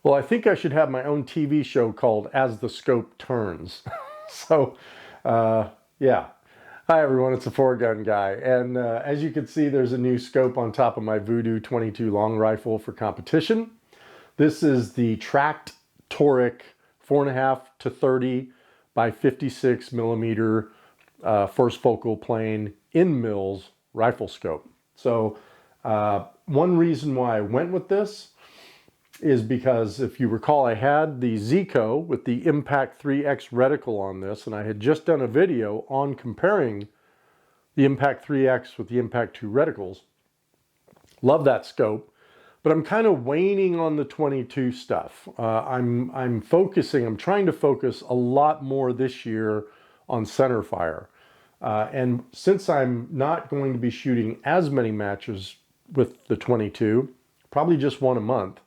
Well, I think I should have my own TV show called As the Scope Turns. So, yeah. Hi, everyone. It's the Four Gun Guy. And as you can see, there's a new scope on top of my Voodoo 22 long rifle for competition. This is the TRACT TORIC 4.5 to 30 by 56 millimeter first focal plane in mils rifle scope. So, one reason why I went with this is because if you recall, I had the Zico with the Impact 3X reticle on this, and I had just done a video on comparing the Impact 3X with the Impact 2 reticles. Love that scope, but I'm kind of waning on the 22 stuff. I'm trying to focus a lot more this year on center fire. And since I'm not going to be shooting as many matches with the 22, probably just one a month,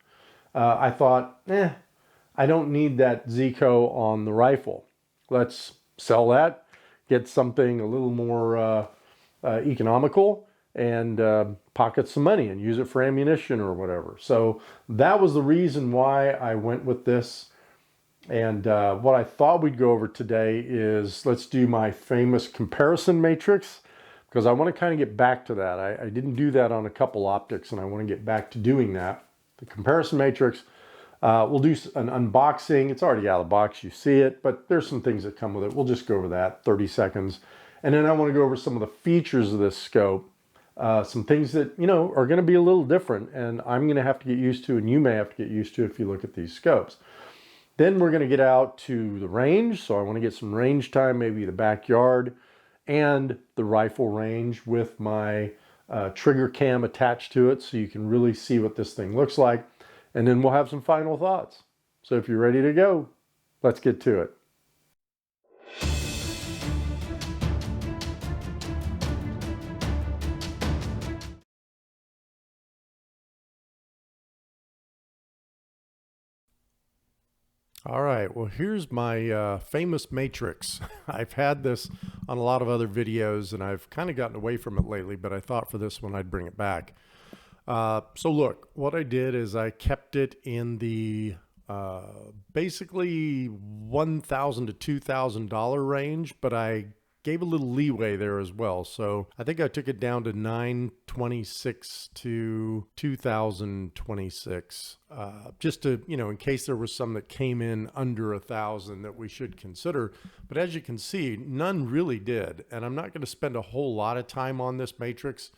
I thought, I don't need that Zico on the rifle. Let's sell that, get something a little more economical, and pocket some money and use it for ammunition or whatever. So that was the reason why I went with this. And what I thought we'd go over today is let's do my famous comparison matrix, because I want to kind of get back to that. I didn't do that on a couple optics, and I want to get back to doing that. The comparison matrix, we'll do an unboxing. It's already out of the box, you see it, but there's some things that come with it. We'll just go over that, 30 seconds. And then I want to go over some of the features of this scope, some things that, are going to be a little different, and I'm going to have to get used to, and you may have to get used to if you look at these scopes. Then we're going to get out to the range, so I want to get some range time, maybe the backyard, and the rifle range with my TriggerCam attached to it, so you can really see what this thing looks like. And then we'll have some final thoughts. So if you're ready to go, let's get to it. All right, well, here's my famous matrix. I've had this on a lot of other videos, and I've kind of gotten away from it lately, but I thought for this one I'd bring it back. So look, what I did is I kept it in the basically $1,000 to $2,000 range, but I gave a little leeway there as well. So I think I took it down to $926 to $2,026, just to, in case there was some that came in under 1,000 that we should consider. But as you can see, none really did. And I'm not going to spend a whole lot of time on this matrix.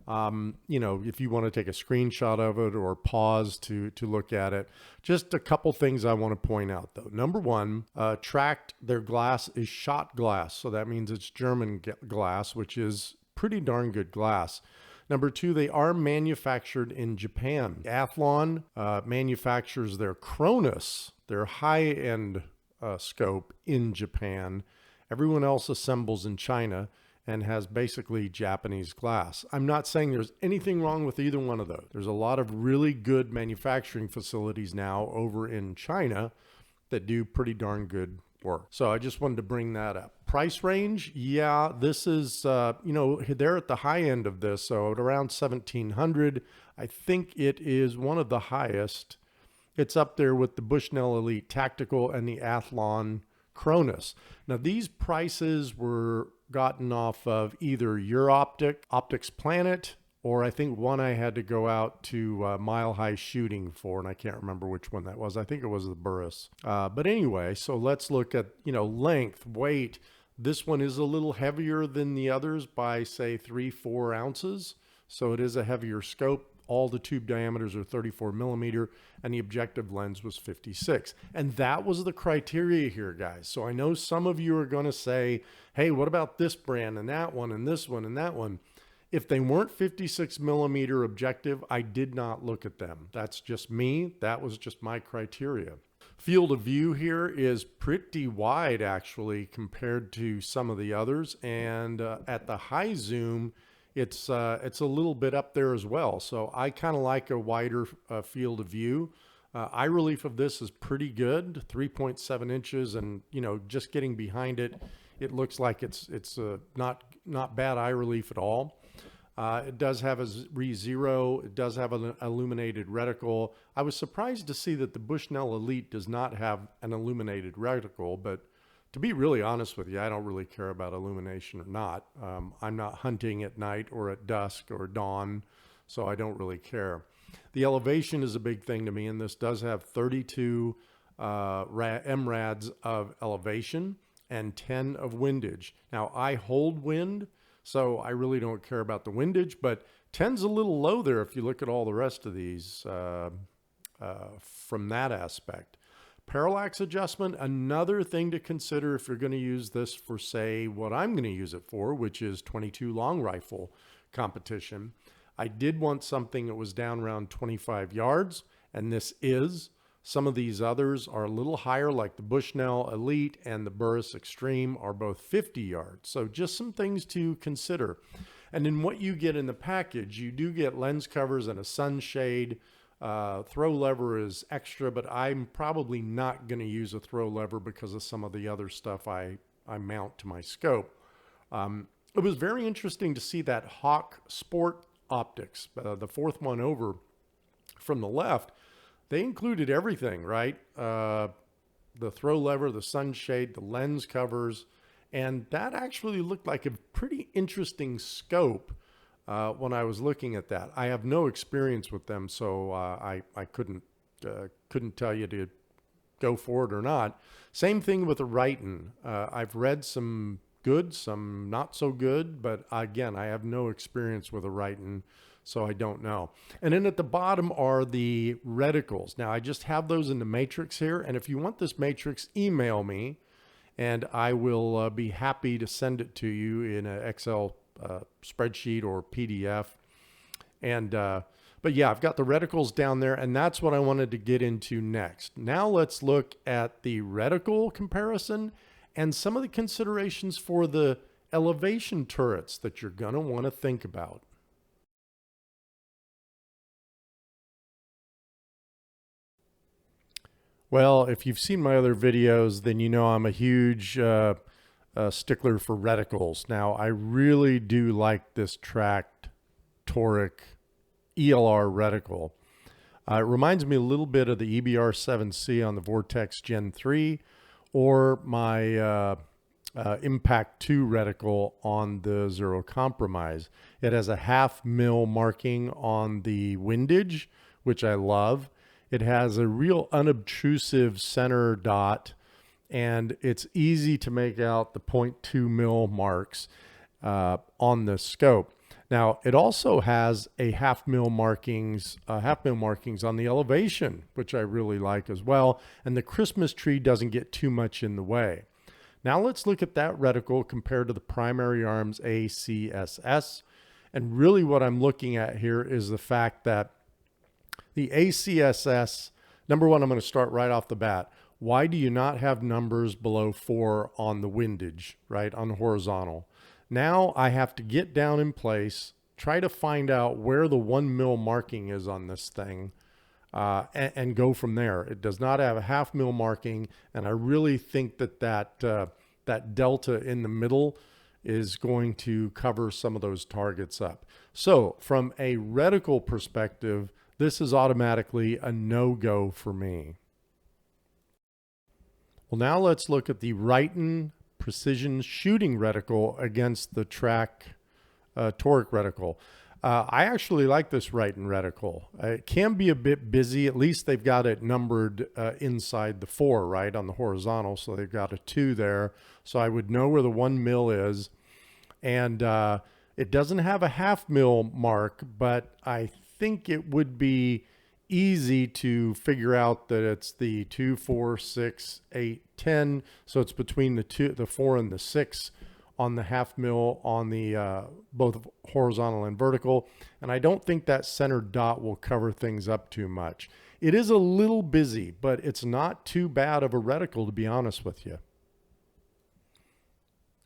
If you want to take a screenshot of it or pause to look at it, just a couple things I want to point out though. Number one, TRACT, their glass is shot glass. So that means it's German glass, which is pretty darn good glass. Number two, they are manufactured in Japan. Athlon manufactures their Cronus, their high-end scope, in Japan. Everyone else assembles in China and has basically Japanese glass. I'm not saying there's anything wrong with either one of those. There's a lot of really good manufacturing facilities now over in China that do pretty darn good work. So I just wanted to bring that up. Price range, yeah, this is, they're at the high end of this, so at around $1,700. I think it is one of the highest. It's up there with the Bushnell Elite Tactical and the Athlon Cronus. Now these prices were gotten off of either your Optics Planet, or I think one I had to go out to Mile High Shooting for, and I can't remember which one that was. I think it was the Burris. But anyway, so let's look at, length, weight. This one is a little heavier than the others by, say, 3-4 ounces. So it is a heavier scope. All the tube diameters are 34 millimeter, and the objective lens was 56. And that was the criteria here, guys. So I know some of you are going to say, hey, what about this brand and that one and this one and that one? If they weren't 56 millimeter objective, I did not look at them. That's just me. That was just my criteria. Field of view here is pretty wide, actually, compared to some of the others. And at the high zoom, it's a little bit up there as well. So I kind of like a wider field of view. Eye relief of this is pretty good, 3.7 inches, and just getting behind it, it looks like it's not bad eye relief at all. It does have a Re-Zero. It does have an illuminated reticle. I was surprised to see that the Bushnell Elite does not have an illuminated reticle, but to be really honest with you, I don't really care about illumination or not. I'm not hunting at night or at dusk or dawn, so I don't really care. The elevation is a big thing to me, and this does have 32 MRADs of elevation and 10 of windage. Now, I hold wind, so I really don't care about the windage, but 10's a little low there if you look at all the rest of these from that aspect. Parallax adjustment, another thing to consider if you're going to use this for, say, what I'm going to use it for, which is 22 long rifle competition. I did want something that was down around 25 yards, and this is. Some of these others are a little higher, like the Bushnell Elite and the Burris Extreme are both 50 yards. So just some things to consider. And in what you get in the package, you do get lens covers and a sunshade. Throw lever is extra, but I'm probably not going to use a throw lever because of some of the other stuff I mount to my scope. It was very interesting to see that Hawk Sport optics, the fourth one over from the left. They included everything, right? The throw lever, the sunshade, the lens covers, and that actually looked like a pretty interesting scope when I was looking at that. I have no experience with them, so I couldn't tell you to go for it or not. Same thing with the Reticle. I've read some good, some not so good, but again, I have no experience with a Reticle, so I don't know. And then at the bottom are the reticles. Now I just have those in the matrix here, and if you want this matrix, email me and I will be happy to send it to you in an Excel spreadsheet or PDF. And but yeah, I've got the reticles down there, and that's what I wanted to get into next. Now let's look at the reticle comparison and some of the considerations for the elevation turrets that you're going to want to think about. Well, if you've seen my other videos, then you know I'm a huge stickler for reticles. Now, I really do like this TRACT TORIC ELR reticle. It reminds me a little bit of the EBR-7C on the Vortex Gen 3 or my Impact 2 reticle on the Zero Compromise. It has a 1/2 mil marking on the windage, which I love. It has a real unobtrusive center dot, and it's easy to make out the 0.2 mil marks on the scope. Now, it also has a 1/2 mil markings on the elevation, which I really like as well. And the Christmas tree doesn't get too much in the way. Now let's look at that reticle compared to the Primary Arms ACSS. And really what I'm looking at here is the fact that the ACSS, number one, I'm going to start right off the bat. Why do you not have numbers below 4 on the windage, right, on the horizontal? Now I have to get down in place, try to find out where the 1 mil marking is on this thing, and go from there. It does not have a 1/2 mil marking, and I really think that that delta in the middle is going to cover some of those targets up. So from a reticle perspective, this is automatically a no-go for me. Well, now let's look at the Reticle precision shooting reticle against the TRACT TORIC reticle. I actually like this Reticle reticle. It can be a bit busy. At least they've got it numbered inside the 4, right, on the horizontal. So they've got a 2 there. So I would know where the 1 mil is. And it doesn't have a 1/2 mil mark, but I think it would be easy to figure out that it's the 2, 4, 6, 8, 10. So it's between the 4 and the 6 on the 1/2 mil on the both horizontal and vertical. And I don't think that center dot will cover things up too much. It is a little busy, but it's not too bad of a reticle, to be honest with you.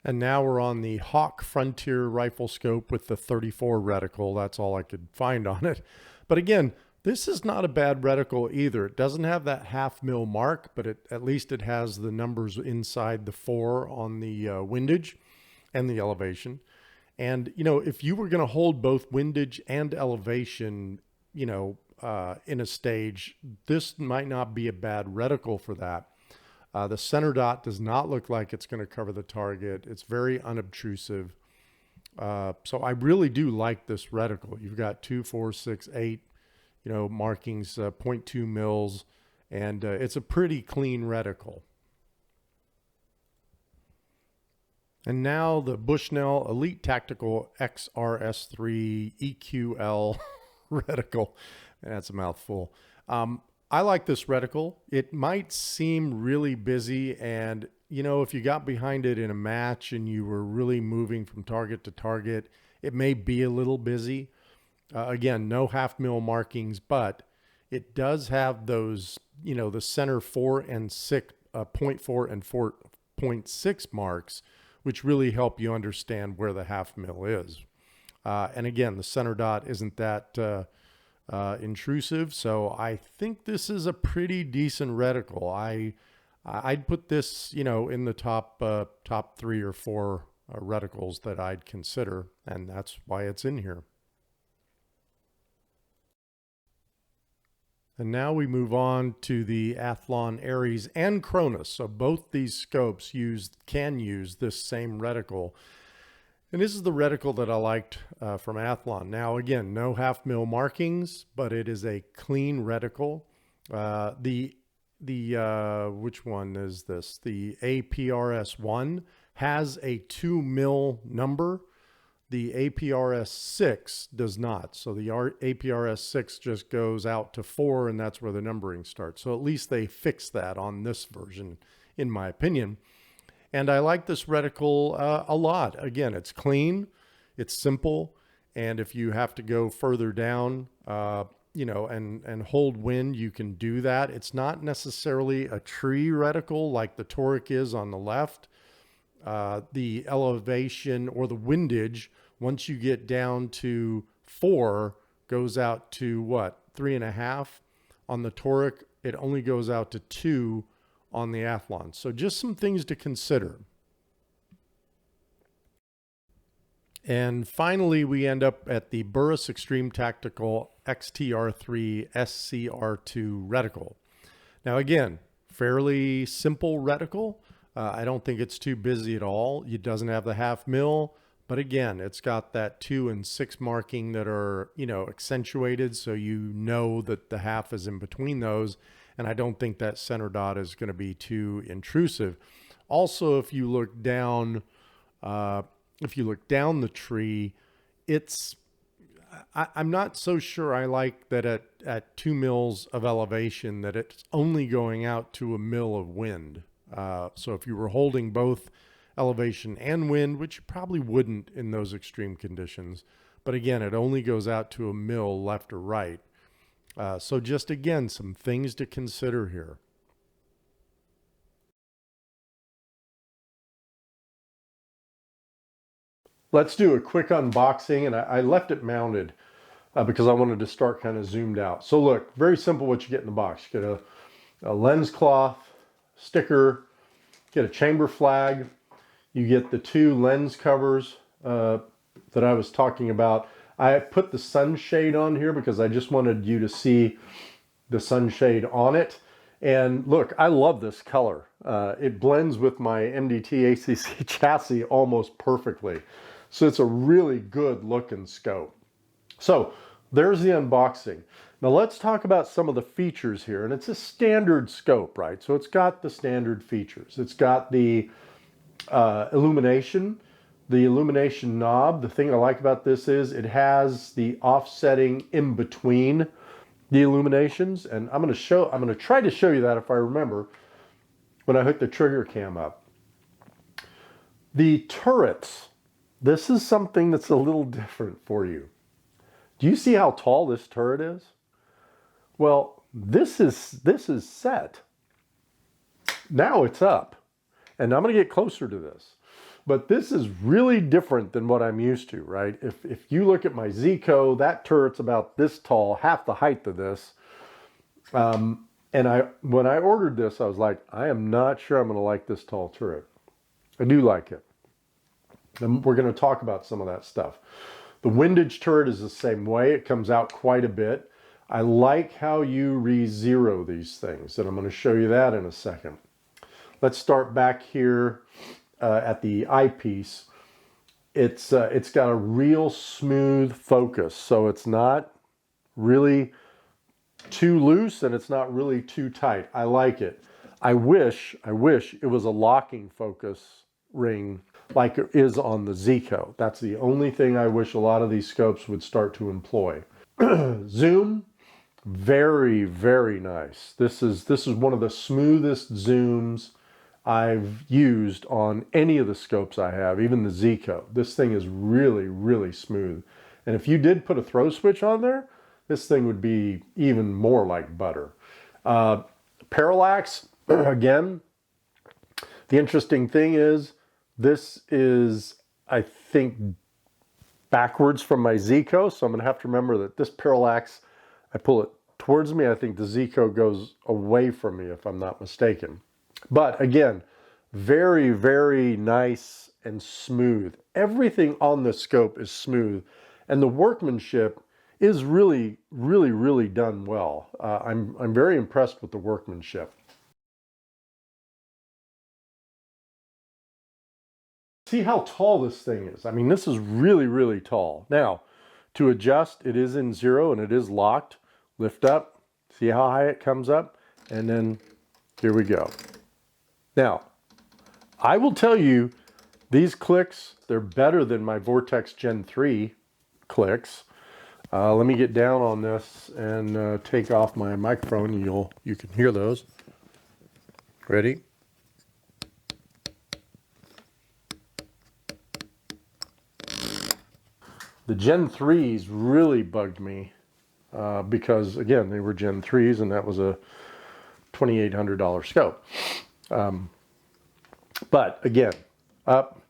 And now we're on the Hawk Frontier rifle scope with the 34 reticle. That's all I could find on it. But again, this is not a bad reticle either. It doesn't have that 1/2 mil mark, but at least it has the numbers inside the 4 on the windage and the elevation. And, if you were going to hold both windage and elevation, in a stage, this might not be a bad reticle for that. The center dot does not look like it's going to cover the target. It's very unobtrusive. So I really do like this reticle. You've got 2, 4, 6, 8, markings, 0.2 mils, and it's a pretty clean reticle. And now the Bushnell Elite Tactical XRS3 EQL reticle. That's a mouthful. I like this reticle. It might seem really busy, and if you got behind it in a match and you were really moving from target to target, it may be a little busy. Again, no half mil markings, but it does have those, the center 4 and 6, 0.4 and 4.6 marks, which really help you understand where the half mil is. And again, the center dot isn't that intrusive, so I think this is a pretty decent reticle. I'd put this, in the top 3 or 4 reticles that I'd consider, and that's why it's in here. And now we move on to the Athlon Ares and Cronus. So both these scopes can use this same reticle. And this is the reticle that I liked from Athlon. Now, again, no half mil markings, but it is a clean reticle. Which one is this? The APRS-1 has a 2 mil number. The APRS-6 does not. So the APRS-6 just goes out to 4, and that's where the numbering starts. So at least they fixed that on this version, in my opinion. And I like this reticle a lot. Again, it's clean, it's simple, and if you have to go further down, and hold wind, you can do that. It's not necessarily a tree reticle like the TORIC is on the left. The elevation or the windage, once you get down to 4, goes out to 3.5. On the TORIC, it only goes out to 2 on the Athlon. So just some things to consider. And finally, we end up at the Burris Extreme Tactical XTR3 SCR2 reticle. Now again, fairly simple reticle. I don't think it's too busy at all. It doesn't have the half mil, but again, it's got that 2 and 6 marking that are, accentuated, so that the half is in between those. And I don't think that center dot is going to be too intrusive. Also, if you look down the tree, I'm not so sure I like that at 2 mils of elevation that it's only going out to a mil of wind. So if you were holding both elevation and wind, which you probably wouldn't in those extreme conditions, but again, it only goes out to a mil left or right. So just again, some things to consider here. Let's do a quick unboxing, and I left it mounted because I wanted to start kind of zoomed out. So look, very simple what you get in the box. You get a lens cloth, sticker, get a chamber flag, you get the 2 lens covers that I was talking about. I put the sunshade on here because I just wanted you to see the sunshade on it. And look, I love this color. It blends with my MDT ACC chassis almost perfectly. So it's a really good looking scope. So there's the unboxing. Now let's talk about some of the features here. And it's a standard scope, right? So it's got the standard features. It's got the illumination knob. The thing I like about this is it has the offsetting in between the illuminations. And I'm going to try to show you that if I remember when I hook the TriggerCam up. The turrets. This is something that's a little different for you. Do you see how tall this turret is? Well, this is set. Now it's up. And I'm going to get closer to this. But this is really different than what I'm used to, right? If you look at my Zico, that turret's about this tall, half the height of this. And when I ordered this, I was like, I am not sure I'm going to like this tall turret. I do like it. Then we're going to talk about some of that stuff. The windage turret is the same way. It comes out quite a bit. I like how you re-zero these things, and I'm going to show you that in a second. Let's start back here at the eyepiece. It's got a real smooth focus, so it's not really too loose and it's not really too tight. I like it. I wish it was a locking focus ring like it is on the Zico. That's the only thing I wish a lot of these scopes would start to employ. Zoom, very, very nice. This is one of the smoothest zooms I've used on any of the scopes I have, even the Zico. This thing is really, really smooth. And if you did put a throw switch on there, this thing would be even more like butter. Parallax, again, the interesting thing is, this is, I think, backwards from my Zico, so I'm going to have to remember that this parallax, I pull it towards me. I think the Zico goes away from me, if I'm not mistaken. But again, very, very nice and smooth. Everything on the scope is smooth, and the workmanship is really, really, really done well. I'm very impressed with the workmanship. See how tall this thing is. I mean, this is really, really tall. Now, to adjust, it is in 0 and it is locked. Lift up, see how high it comes up, and then here we go. Now, I will tell you, these clicks, they're better than my Vortex Gen 3 clicks. Let me get down on this and take off my microphone. You can hear those. Ready? The Gen 3s really bugged me because, again, they were Gen 3s and that was a $2,800 scope. But again, up,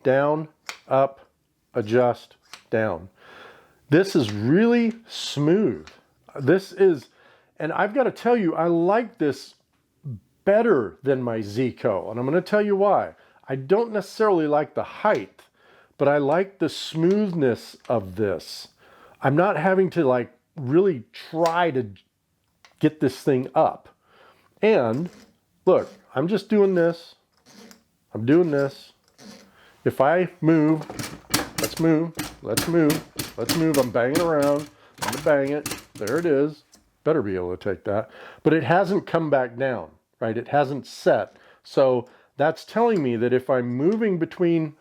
adjust, down. This is really smooth. This is, and I've got to tell you, I like this better than my Zico, and I'm going to tell you why. I don't necessarily like the height, but I like the smoothness of this. I'm not having to like really try to get this thing up. And look, I'm just doing this. I'm doing this. If I move, let's move, let's move, let's move. I'm banging around. I'm gonna bang it. There it is. Better be able to take that. But it hasn't come back down, right? It hasn't set. So that's telling me that if I'm moving between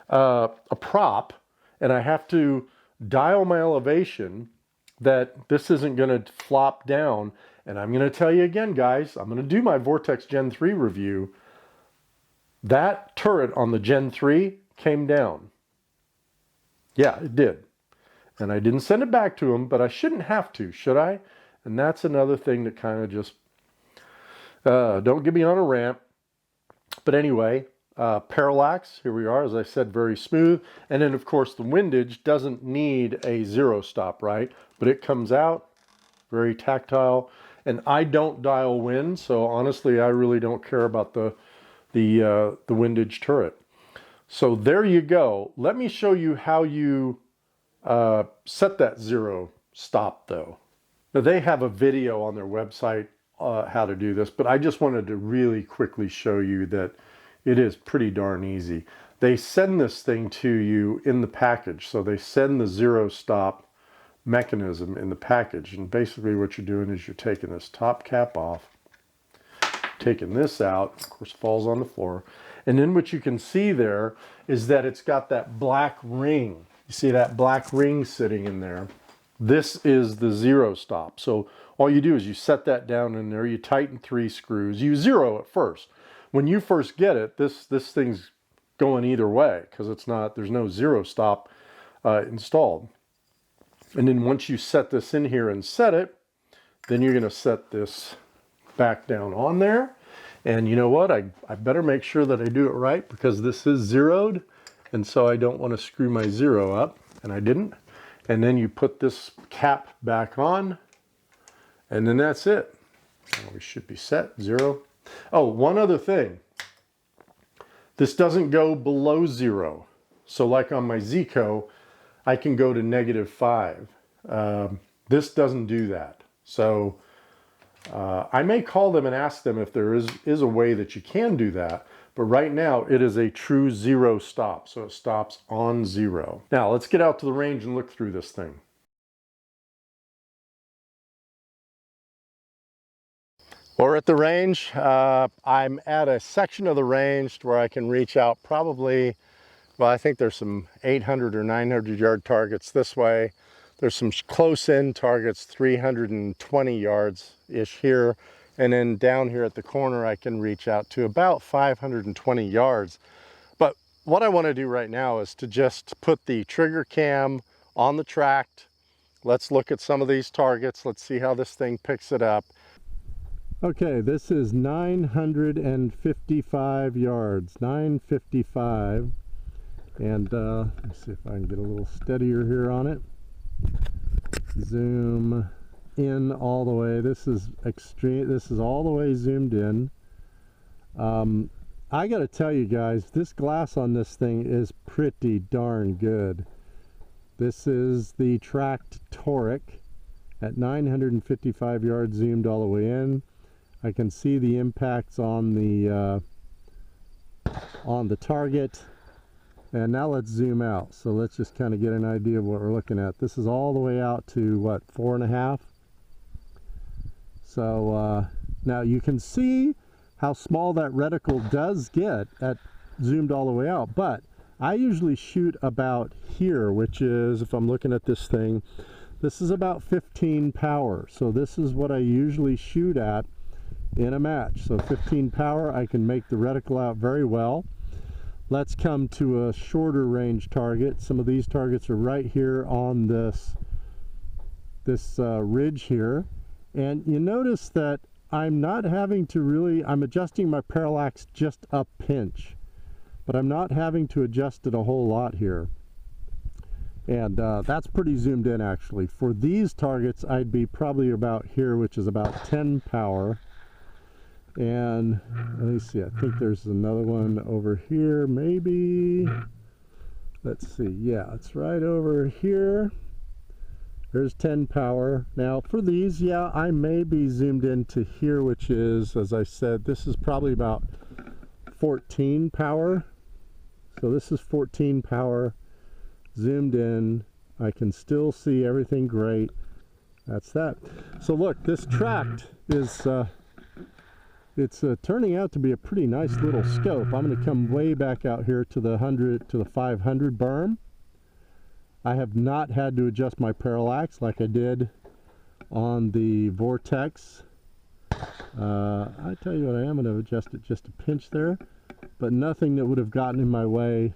a prop and I have to dial my elevation, that this isn't going to flop down. And I'm going to tell you again, guys, I'm going to do my Vortex Gen 3 review. That turret on the Gen 3 came down. Yeah, it did. And I didn't send it back to him, but I shouldn't have to, should I? And that's another thing that kind of just, don't get me on a rant. But anyway, parallax, here we are, as I said, very smooth. And then, of course, the windage doesn't need a 0 stop, right? But it comes out very tactile. And I don't dial wind, so honestly, I really don't care about the windage turret. So there you go. Let me show you how you set that 0 stop, though. Now, they have a video on their website how to do this, but I just wanted to really quickly show you that it is pretty darn easy. They send this thing to you in the package. So they send the 0 stop mechanism in the package. And basically what you're doing is you're taking this top cap off, taking this out, of course falls on the floor. And then what you can see there is that it's got that black ring. You see that black ring sitting in there? This is the 0 stop. So all you do is you set that down in there, you tighten 3 screws, you 0 at first. When you first get it, this thing's going either way because there's no 0 stop installed. And then once you set this in here and set it, then you're going to set this back down on there. And you know what? I better make sure that I do it right because this is zeroed. And so I don't want to screw my 0 up. And I didn't. And then you put this cap back on. And then that's it. We should be set. 0. Oh, one other thing. This doesn't go below 0. So like on my Zico, I can go to -5. This doesn't do that. So I may call them and ask them if there is a way that you can do that. But right now it is a true 0 stop. So it stops on 0. Now let's get out to the range and look through this thing. We're at the range. I'm at a section of the range where I can reach out probably, well, I think there's some 800 or 900 yard targets this way. There's some close-in targets, 320 yards-ish here. And then down here at the corner, I can reach out to about 520 yards. But what I want to do right now is to just put the TriggerCam on the TRACT. Let's look at some of these targets. Let's see how this thing picks it up. Okay, this is 955 yards, 955. And let's see if I can get a little steadier here on it. Zoom in all the way. This is extreme. This is all the way zoomed in. I got to tell you guys, this glass on this thing is pretty darn good. This is the TRACT TORIC at 955 yards zoomed all the way in. I can see the impacts on the target. And now let's zoom out. So let's just kind of get an idea of what we're looking at. This is all the way out to what, 4.5? So now you can see how small that reticle does get at zoomed all the way out. But I usually shoot about here, which is, if I'm looking at this thing, this is about 15 power. So this is what I usually shoot at in a match. So 15 power, I can make the reticle out very well. Let's come to a shorter range target. Some of these targets are right here on this ridge here. And you notice that I'm not having to really, I'm adjusting my parallax just a pinch, but I'm not having to adjust it a whole lot here. And that's pretty zoomed in actually. For these targets, I'd be probably about here, which is about 10 power. And let me see, I think there's another one over here, maybe. Let's see, yeah, it's right over here. There's 10 power. Now for these, yeah, I may be zoomed into here, which is, as I said, this is probably about 14 power. So this is 14 power, zoomed in. I can still see everything great. That's that. So look, this TRACT is, it's turning out to be a pretty nice little scope. I'm going to come way back out here to the 500 berm. I have not had to adjust my parallax like I did on the Vortex. I tell you what, I am going to adjust it just a pinch there, but nothing that would have gotten in my way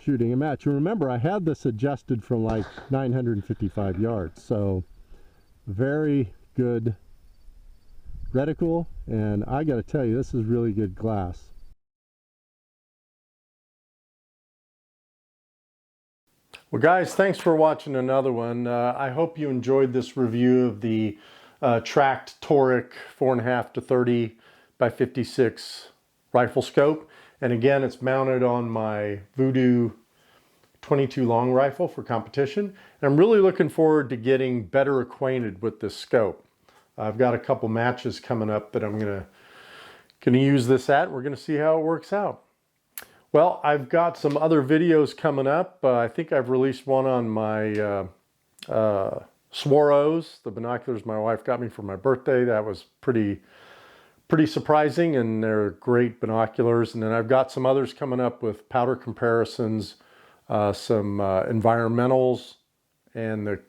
shooting a match. And remember, I had this adjusted from like 955 yards, so very good reticle, and I got to tell you, this is really good glass. Well guys, thanks for watching another one. I hope you enjoyed this review of the TRACT TORIC 4.5 to 30 by 56 rifle scope. And again, it's mounted on my Voodoo 22 long rifle for competition. And I'm really looking forward to getting better acquainted with this scope. I've got a couple matches coming up that I'm gonna use this at. We're gonna see how it works out. Well, I've got some other videos coming up. I think I've released one on my Swaros, the binoculars my wife got me for my birthday. That was pretty surprising, and they're great binoculars. And then I've got some others coming up with powder comparisons, some environmentals, and the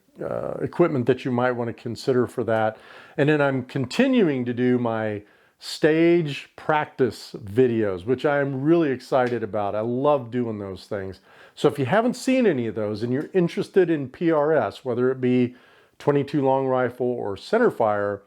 equipment that you might want to consider for that. And then I'm continuing to do my stage practice videos, which I am really excited about. I love doing those things. So if you haven't seen any of those and you're interested in PRS, whether it be 22 long rifle or centerfire,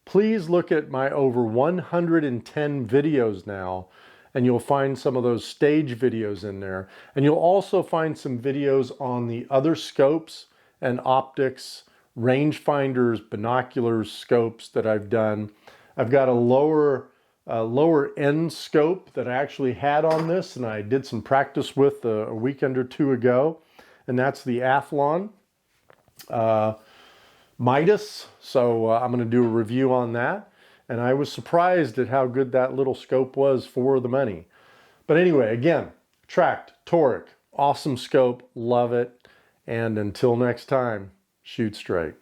please look at my over 110 videos now, and you'll find some of those stage videos in there. And you'll also find some videos on the other scopes and optics, rangefinders, binoculars, scopes that I've done. I've got a lower lower end scope that I actually had on this, and I did some practice with a weekend or two ago, and that's the Athlon Midas. So I'm going to do a review on that, and I was surprised at how good that little scope was for the money. But anyway, again, TRACT, TORIC, awesome scope, love it, and until next time, shoot straight.